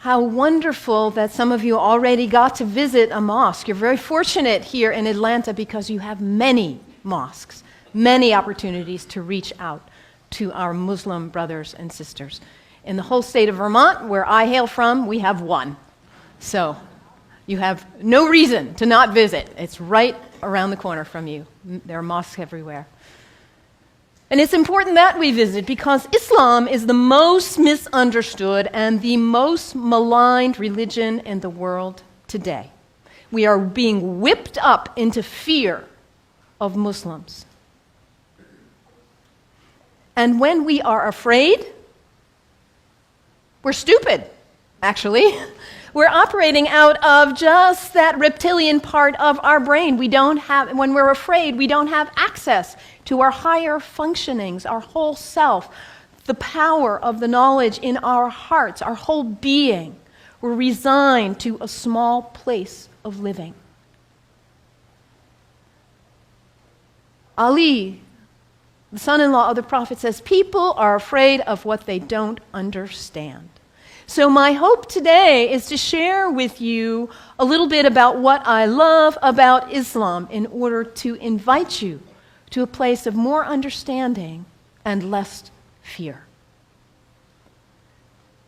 How wonderful that some of you already got to visit a mosque. You're very fortunate here in Atlanta because you have many mosques, many opportunities to reach out to our Muslim brothers and sisters. In the whole state of Vermont, where I hail from, we have one. So you have no reason to not visit. It's right around the corner from you. There are mosques everywhere. And it's important that we visit because Islam is the most misunderstood and the most maligned religion in the world today. We are being whipped up into fear of Muslims. And when we are afraid, we're stupid, actually. We're operating out of just that reptilian part of our brain. When we're afraid, we don't have access to our higher functionings, our whole self, the power of the knowledge in our hearts, our whole being. We're resigned to a small place of living. Ali, the son-in-law of the Prophet, says, people are afraid of what they don't understand. So my hope today is to share with you a little bit about what I love about Islam in order to invite you to a place of more understanding and less fear.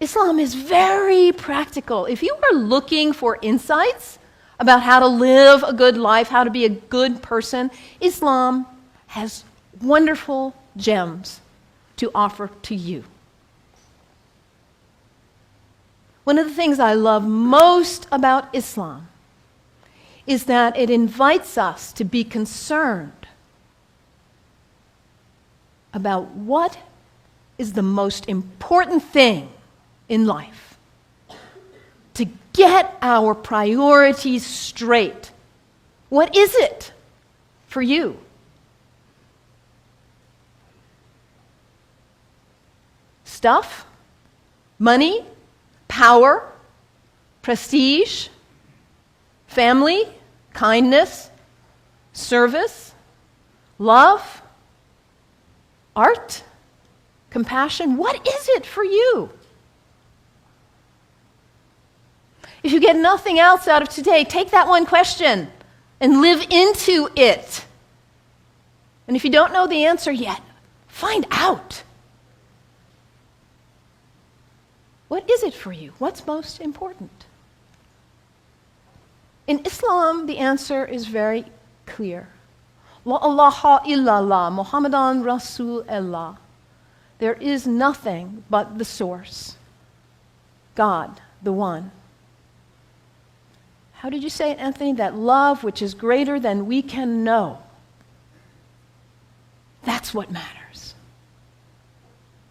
Islam is very practical. If you are looking for insights about how to live a good life, how to be a good person, Islam has wonderful gems to offer to you. One of the things I love most about Islam is that it invites us to be concerned about what is the most important thing in life. To get our priorities straight. What is it for you? Stuff? Money? Power, prestige, family, kindness, service, love, art, compassion. What is it for you? If you get nothing else out of today, take that one question and live into it. And if you don't know the answer yet, find out. What is it for you? What's most important? In Islam, the answer is very clear. La ilaha illallah, Muhammadan Rasulullah. There is nothing but the source, God, the one. How did you say it, Anthony? That love which is greater than we can know. That's what matters.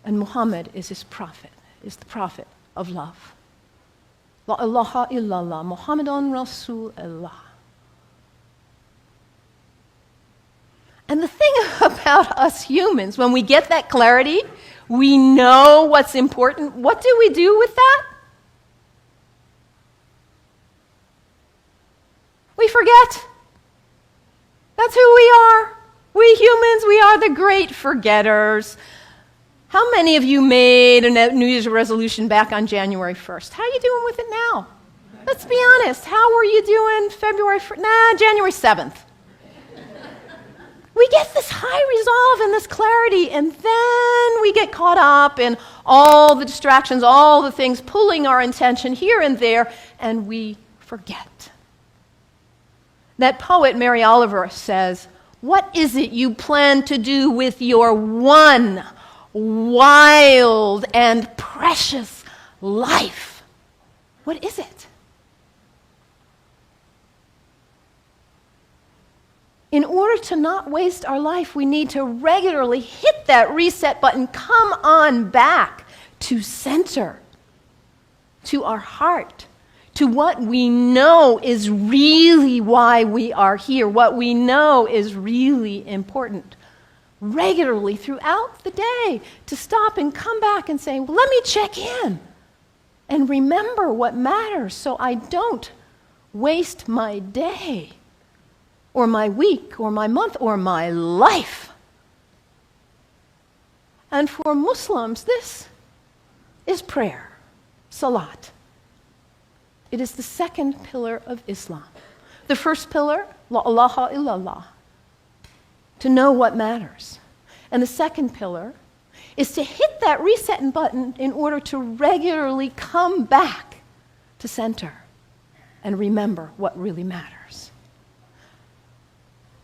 And Muhammad is his prophet. Is the prophet of love. La ilaha illallah, Muhammadan Rasulullah. And the thing about us humans, when we get that clarity, we know what's important. What do we do with that? We forget. That's who we are. We humans, we are the great forgetters. How many of you made a New Year's resolution back on January 1st? How are you doing with it now? Let's be honest. How were you doing January 7th? We get this high resolve and this clarity, and then we get caught up in all the distractions, all the things pulling our attention here and there, and we forget. That poet, Mary Oliver, says, what is it you plan to do with your one wild and precious life? What is it? In order to not waste our life, we need to regularly hit that reset button, come on back to center, to our heart, to what we know is really why we are here, what we know is really important. Regularly throughout the day, to stop and come back and say, well, let me check in and remember what matters so I don't waste my day or my week or my month or my life. And for Muslims, this is prayer, salat, It is the second pillar of Islam. The first pillar, la ilaha illallah, to know what matters. And the second pillar is to hit that reset button in order to regularly come back to center and remember what really matters.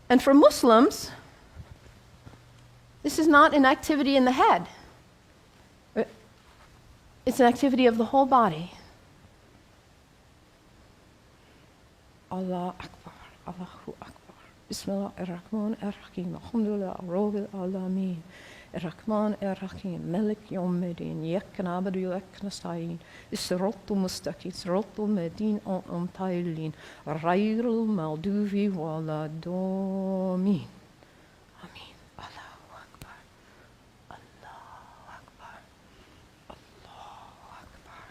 And for Muslims, this is not an activity in the head. It's an activity of the whole body. Allah Akbar, Allahu Akbar. Bismillah ar-Rahman ar-Rahim. Alhamdulillah, Rabbil Alameen. Ar-Rahman ar-Rahim. Malik Yawmiddin. Iyyak na'budu wa iyyak nasta'in. As-siratal mustaqim. Siratal ladhina an'amta alayhim. Ghayril maghdubi waladdallin. Amin. Allahu Akbar. Allahu Akbar. Allahu Akbar.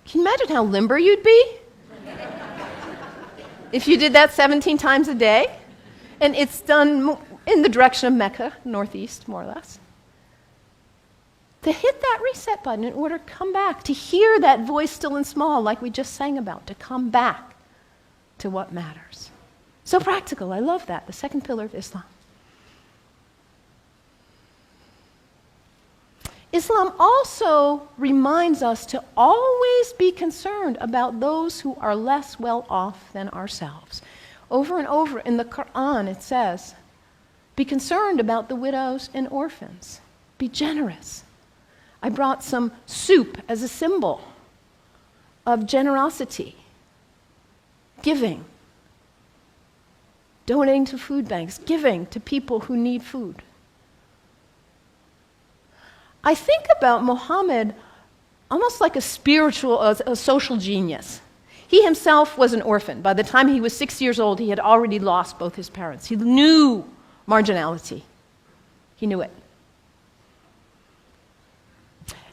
Can you imagine how limber you'd be if you did that 17 times a day? And it's done in the direction of Mecca, northeast, more or less. To hit that reset button in order to come back, to hear that voice still and small like we just sang about, to come back to what matters. So practical, I love that, the second pillar of Islam. Islam also reminds us to always be concerned about those who are less well off than ourselves. Over and over in the Quran it says, be concerned about the widows and orphans. Be generous. I brought some soup as a symbol of generosity, giving, donating to food banks, giving to people who need food. I think about Muhammad almost like a spiritual, a social genius. He himself was an orphan. By the time he was 6 years old, he had already lost both his parents. He knew marginality. He knew it.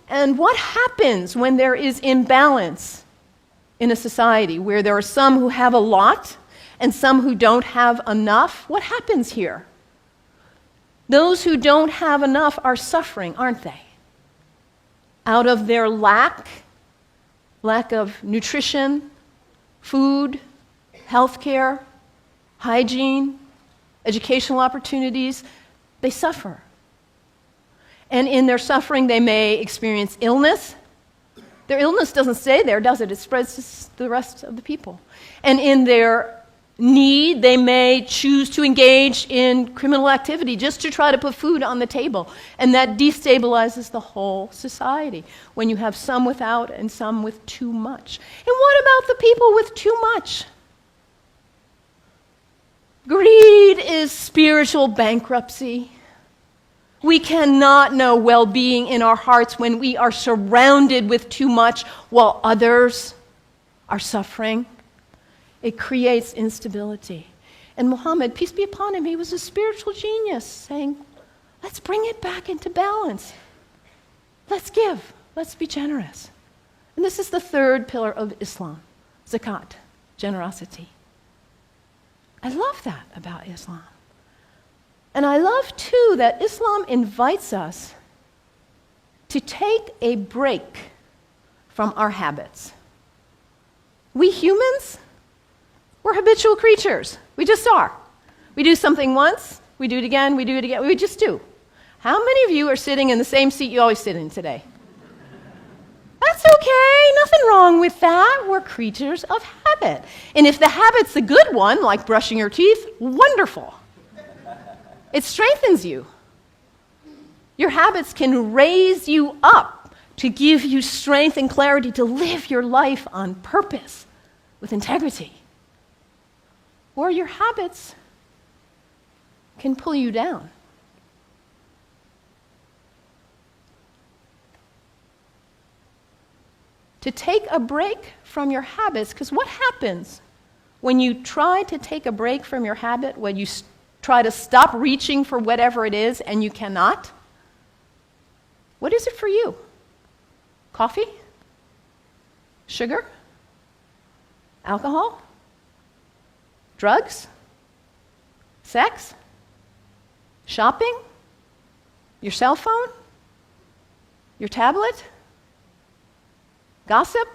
And what happens when there is imbalance in a society where there are some who have a lot and some who don't have enough? What happens here? Those who don't have enough are suffering, aren't they? Out of their lack of nutrition, food, healthcare, hygiene, educational opportunities, they suffer. And in their suffering, they may experience illness. Their illness doesn't stay there, does it? It spreads to the rest of the people. And in their need, they may choose to engage in criminal activity just to try to put food on the table. And that destabilizes the whole society when you have some without and some with too much. And what about the people with too much? Greed is spiritual bankruptcy. We cannot know well-being in our hearts when we are surrounded with too much while others are suffering. It creates instability. And Muhammad, peace be upon him, he was a spiritual genius, saying, let's bring it back into balance. Let's give. Let's be generous. And this is the third pillar of Islam, zakat, generosity. I love that about Islam. And I love, too, that Islam invites us to take a break from our habits. We humans, we're habitual creatures. We just are. We do something once, we do it again, we do it again. We just do. How many of you are sitting in the same seat you always sit in today? That's okay. Nothing wrong with that. We're creatures of habit. And if the habit's a good one, like brushing your teeth, wonderful. It strengthens you. Your habits can raise you up to give you strength and clarity to live your life on purpose with integrity. Or your habits can pull you down. To take a break from your habits, because what happens when you try to take a break from your habit, when you try to stop reaching for whatever it is and you cannot? What is it for you? Coffee? Sugar? Alcohol? Drugs? Sex? Shopping? Your cell phone? Your tablet? Gossip?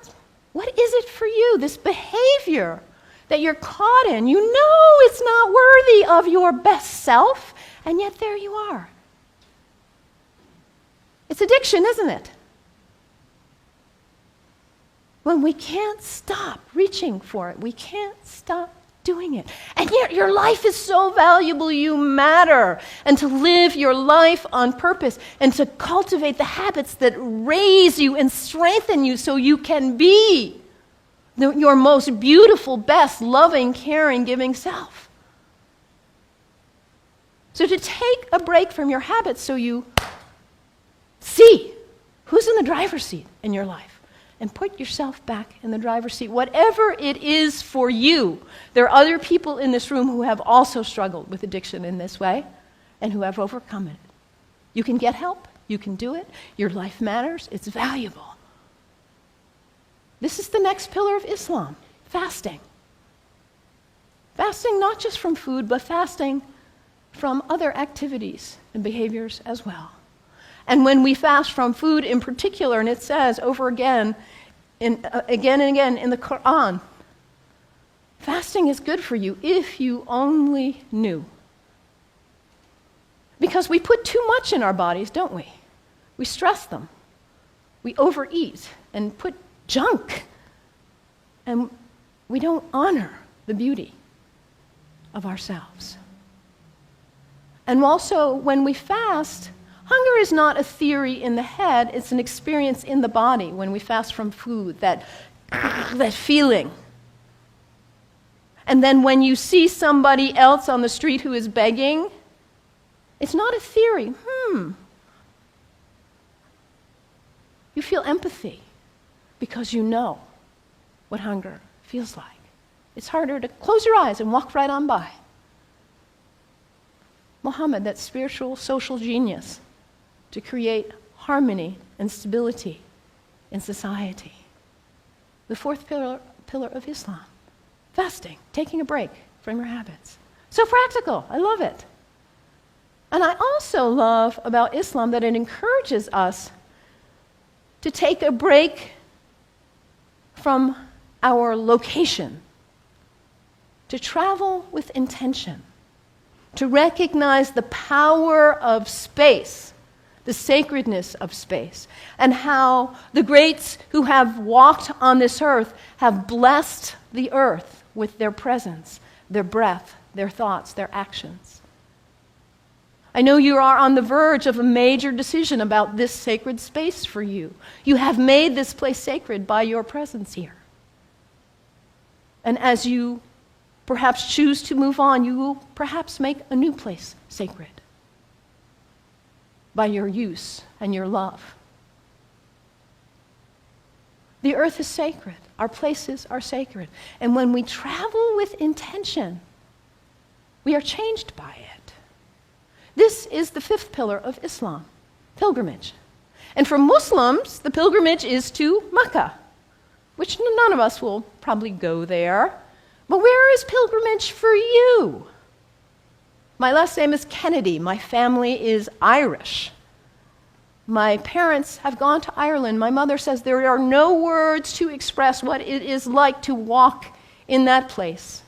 What is it for you, this behavior that you're caught in? You know it's not worthy of your best self, and yet there you are. It's addiction, isn't it? When we can't stop reaching for it, we can't stop doing it. And yet your life is so valuable, you matter. And to live your life on purpose and to cultivate the habits that raise you and strengthen you so you can be your most beautiful, best, loving, caring, giving self. So to take a break from your habits so you see who's in the driver's seat in your life. And put yourself back in the driver's seat. Whatever it is for you, there are other people in this room who have also struggled with addiction in this way and who have overcome it. You can get help. You can do it. Your life matters. It's valuable. This is the next pillar of Islam, fasting. Fasting not just from food, but fasting from other activities and behaviors as well. And when we fast from food in particular, and it says over again and again in the Quran, fasting is good for you if you only knew. Because we put too much in our bodies, don't we? We stress them. We overeat and put junk. And we don't honor the beauty of ourselves. And also, when we fast, hunger is not a theory in the head, it's an experience in the body when we fast from food, that feeling. And then when you see somebody else on the street who is begging, it's not a theory. You feel empathy because you know what hunger feels like. It's harder to close your eyes and walk right on by. Muhammad, that spiritual social genius, to create harmony and stability in society. The fourth pillar of Islam, fasting, taking a break from your habits. So practical, I love it. And I also love about Islam that it encourages us to take a break from our location, to travel with intention, to recognize the power of space, the sacredness of space, and how the greats who have walked on this earth have blessed the earth with their presence, their breath, their thoughts, their actions. I know you are on the verge of a major decision about this sacred space for you. You have made this place sacred by your presence here. And as you perhaps choose to move on, you will perhaps make a new place sacred by your use and your love. The earth is sacred. Our places are sacred. And when we travel with intention, we are changed by it. This is the fifth pillar of Islam, pilgrimage. And for Muslims, the pilgrimage is to Mecca, which none of us will probably go there. But where is pilgrimage for you? My last name is Kennedy. My family is Irish. My parents have gone to Ireland. My mother says there are no words to express what it is like to walk in that place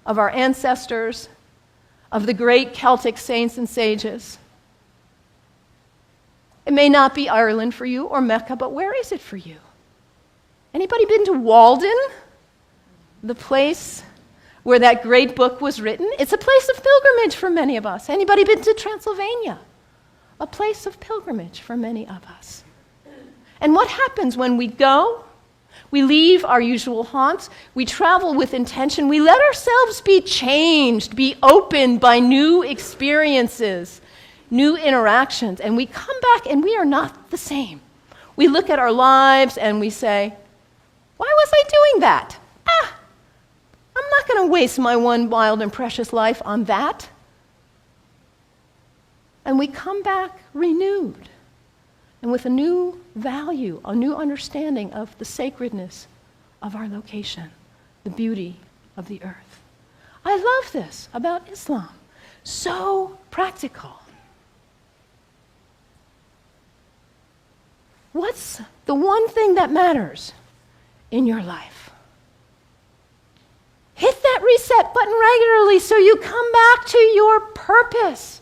of our ancestors, of the great Celtic saints and sages. It may not be Ireland for you or Mecca, but where is it for you? Anybody been to Walden? The place where that great book was written? It's a place of pilgrimage for many of us. Anybody been to Transylvania? A place of pilgrimage for many of us. And what happens when we go? We leave our usual haunts. We travel with intention. We let ourselves be changed, be opened by new experiences, new interactions. And we come back and we are not the same. We look at our lives and we say, why was I doing that? I'm not going to waste my one wild and precious life on that. And we come back renewed and with a new value, a new understanding of the sacredness of our location, the beauty of the earth. I love this about Islam. So practical. What's the one thing that matters in your life? Hit that reset button regularly so you come back to your purpose.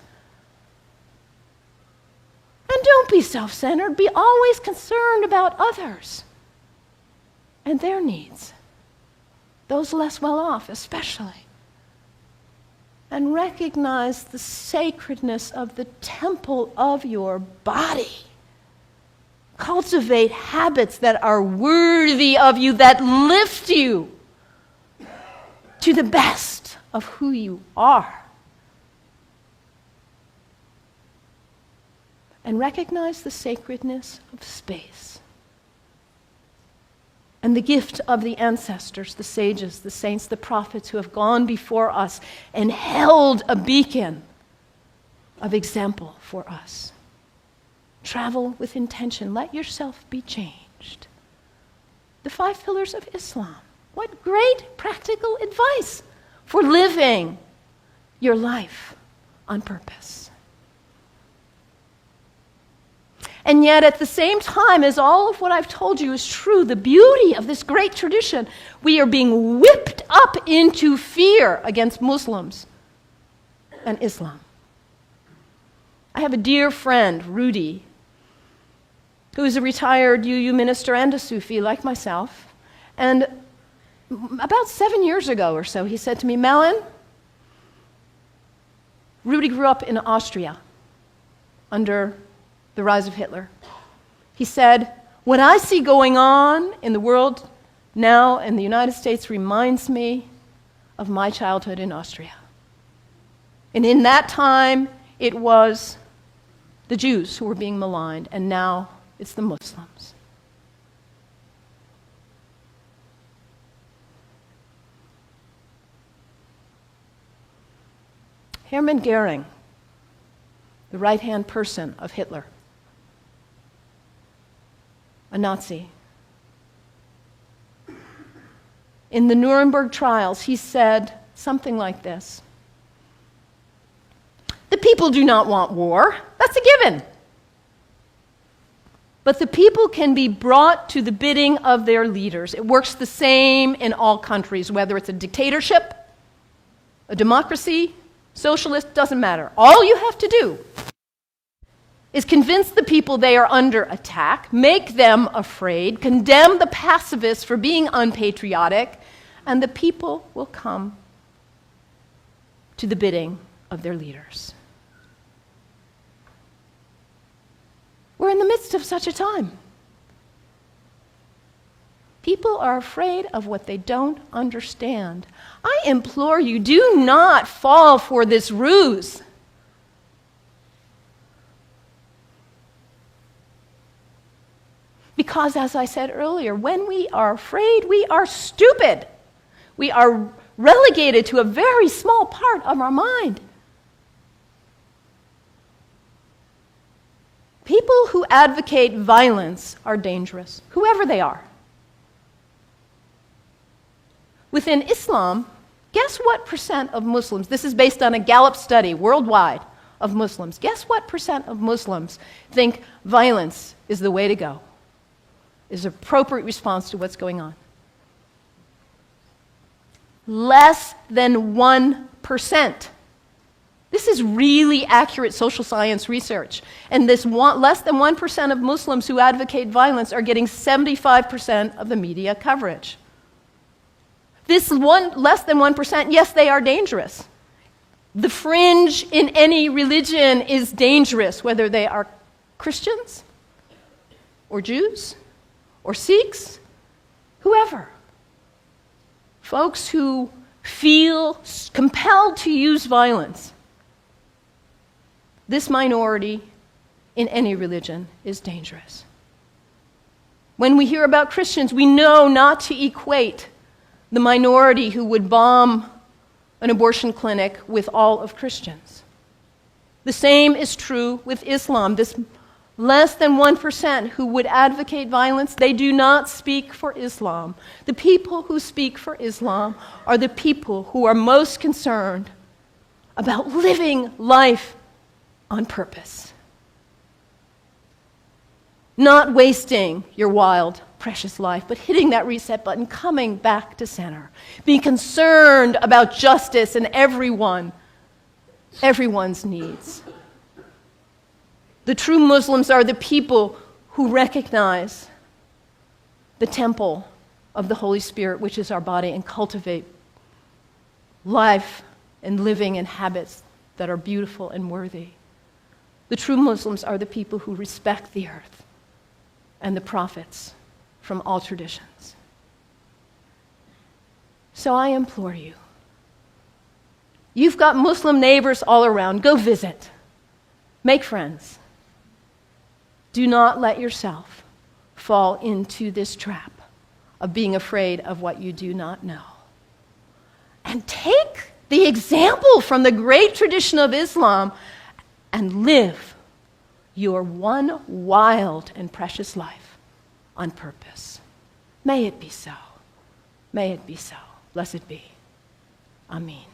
And don't be self-centered. Be always concerned about others and their needs, those less well off especially. And recognize the sacredness of the temple of your body. Cultivate habits that are worthy of you, that lift you to the best of who you are. And recognize the sacredness of space and the gift of the ancestors, the sages, the saints, the prophets who have gone before us and held a beacon of example for us. Travel with intention. Let yourself be changed. The 5 pillars of Islam. What great practical advice for living your life on purpose. And yet, at the same time as all of what I've told you is true, the beauty of this great tradition, we are being whipped up into fear against Muslims and Islam. I have a dear friend, Rudy, who is a retired UU minister and a Sufi like myself. And about 7 years ago or so, he said to me, Mallon, Rudy grew up in Austria under the rise of Hitler. He said, what I see going on in the world now in the United States reminds me of my childhood in Austria. And in that time, it was the Jews who were being maligned, and now it's the Muslims. Hermann Goering, the right-hand person of Hitler, a Nazi. In the Nuremberg trials, he said something like this: the people do not want war. That's a given. But the people can be brought to the bidding of their leaders. It works the same in all countries, whether it's a dictatorship, a democracy, socialist, doesn't matter. All you have to do is convince the people they are under attack, make them afraid, condemn the pacifists for being unpatriotic, and the people will come to the bidding of their leaders. We're in the midst of such a time. People are afraid of what they don't understand. I implore you, do not fall for this ruse. Because, as I said earlier, when we are afraid, we are stupid. We are relegated to a very small part of our mind. People who advocate violence are dangerous, whoever they are. Within Islam, guess what percent of Muslims, this is based on a Gallup study worldwide of Muslims, guess what percent of Muslims think violence is the way to go, is an appropriate response to what's going on? Less than 1%. This is really accurate social science research. And this less than 1% of Muslims who advocate violence are getting 75% of the media coverage. This less than 1%, yes, they are dangerous. The fringe in any religion is dangerous, whether they are Christians or Jews or Sikhs, whoever. Folks who feel compelled to use violence. This minority in any religion is dangerous. When we hear about Christians, we know not to equate the minority who would bomb an abortion clinic with all of Christians. The same is true with Islam. This Less than 1% who would advocate violence, they do not speak for Islam. The people who speak for Islam are the people who are most concerned about living life on purpose. Not wasting your wild, precious life, but hitting that reset button, coming back to center. Being concerned about justice and everyone's needs. The true Muslims are the people who recognize the temple of the Holy Spirit, which is our body, and cultivate life and living and habits that are beautiful and worthy. The true Muslims are the people who respect the earth and the prophets from all traditions. So I implore you, you've got Muslim neighbors all around, go visit, make friends. Do not let yourself fall into this trap of being afraid of what you do not know. And take the example from the great tradition of Islam and live your one wild and precious life on purpose. May it be so. May it be so. Blessed be. Amen.